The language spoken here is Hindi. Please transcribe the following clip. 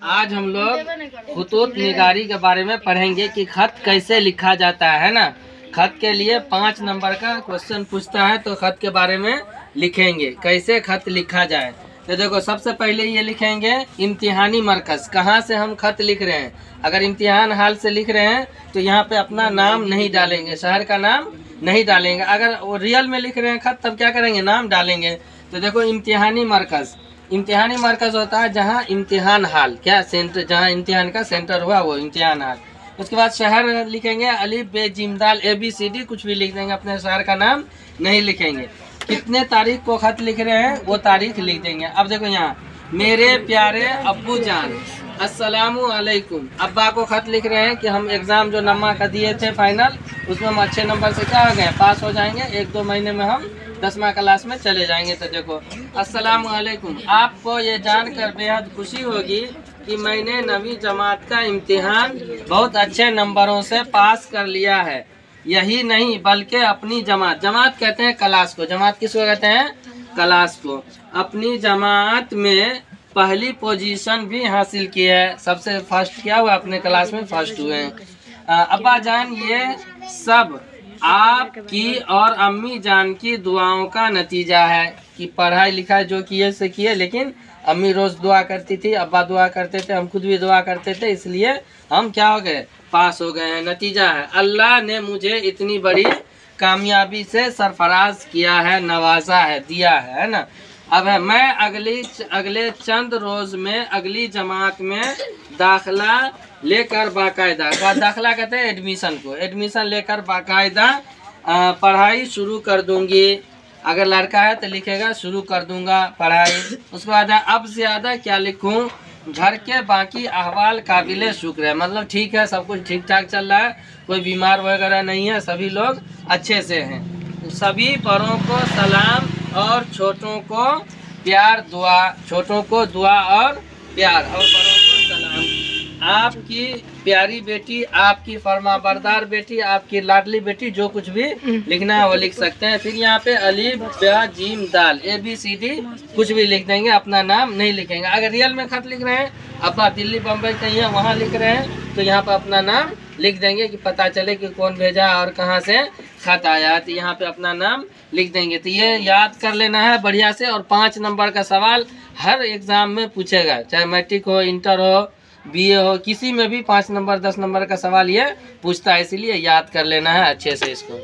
आज हम लोग खुतूत निगारी के बारे में पढ़ेंगे कि खत कैसे लिखा जाता है ना। खत के लिए 5 नंबर का क्वेश्चन पूछता है, तो खत के बारे में लिखेंगे कैसे खत लिखा जाए। तो देखो, सबसे पहले ये लिखेंगे इम्तिहानी मरकज़, कहाँ से हम खत लिख रहे हैं। अगर इम्तिहान हाल से लिख रहे हैं तो यहाँ पे अपना नाम नहीं डालेंगे, शहर का नाम नहीं डालेंगे। अगर वो रियल में लिख रहे हैं खत, तब क्या करेंगे, नाम डालेंगे। तो देखो, इम्तिहानी मरकज़, इम्तिहानी मरकज़ होता है जहाँ इम्तिहान हाल, क्या सेंटर, जहाँ इम्तिहान का सेंटर हुआ वो इम्तिहान हाल। उसके बाद शहर लिखेंगे, अलिफ बे जिम दाल ABCD कुछ भी लिख देंगे, अपने शहर का नाम नहीं लिखेंगे। कितने तारीख को खत लिख रहे हैं वो तारीख लिख देंगे। अब देखो यहाँ, मेरे प्यारे अब्बू जान अस्सलामु अलैकुम। अब्बा को खत लिख रहे हैं कि हम एग्ज़ाम जो नम्मा का दिए थे फाइनल, उसमें हम अच्छे नंबर से क्या हो गए, पास हो जाएंगे। 1-2 महीने में हम 10वीं क्लास में चले जाएंगे। तो देखो, अस्सलामु अलैकुम। आपको ये जानकर बेहद खुशी होगी कि मैंने 9वीं जमात का इम्तिहान बहुत अच्छे नंबरों से पास कर लिया है। यही नहीं बल्कि अपनी जमात, जमात कहते हैं क्लास को, जमात किसको कहते हैं, क्लास को, अपनी जमात में पहली पोजीशन भी हासिल की है। सबसे फर्स्ट क्या हुआ, अपने क्लास में फर्स्ट हुए हैं। अब्बा जान, ये सब आपकी और अम्मी जान की दुआओं का नतीजा है कि पढ़ाई लिखाई जो किए से किए, लेकिन अम्मी रोज़ दुआ करती थी, अब्बा दुआ करते थे, हम खुद भी दुआ करते थे, इसलिए हम क्या हो गए, पास हो गए हैं। नतीजा है, अल्लाह ने मुझे इतनी बड़ी कामयाबी से सरफराज किया है, नवाजा है, दिया है ना। अब है, मैं अगले चंद रोज़ में अगली जमात में दाखिला लेकर बाकायदा, दाखिला कहते हैं एडमिशन को, एडमिशन लेकर बाकायदा पढ़ाई शुरू कर दूंगी। अगर लड़का है तो लिखेगा शुरू कर दूंगा पढ़ाई। उसके बाद अब ज़्यादा क्या लिखूं, घर के बाकी अहवाल काबिले शुक्र है, मतलब ठीक है, सब कुछ ठीक ठाक चल रहा है, कोई बीमार वगैरह नहीं है, सभी लोग अच्छे से हैं। सभी बड़ों को सलाम और छोटों को प्यार, दुआ, छोटों को दुआ और प्यार, और बड़ों को सलाम। आपकी प्यारी बेटी, आपकी फरमाबरदार बेटी, आपकी लाडली बेटी, जो कुछ भी लिखना है वो लिख सकते हैं। फिर यहाँ पे अलिफ बे जिम दाल ABCD कुछ भी लिख देंगे, अपना नाम नहीं लिखेंगे। अगर रियल में खत लिख रहे हैं, अपना दिल्ली बम्बई कहीं है वहाँ लिख रहे हैं, तो यहाँ पे अपना नाम लिख देंगे कि पता चले कि कौन भेजा और कहाँ से खत आया, तो यहाँ पे अपना नाम लिख देंगे। तो ये याद कर लेना है बढ़िया से। और 5 नंबर का सवाल हर एग्ज़ाम में पूछेगा, चाहे मैट्रिक हो, इंटर हो, BA हो, किसी में भी 5 नंबर 10 नंबर का सवाल ये पूछता है, इसीलिए याद कर लेना है अच्छे से इसको।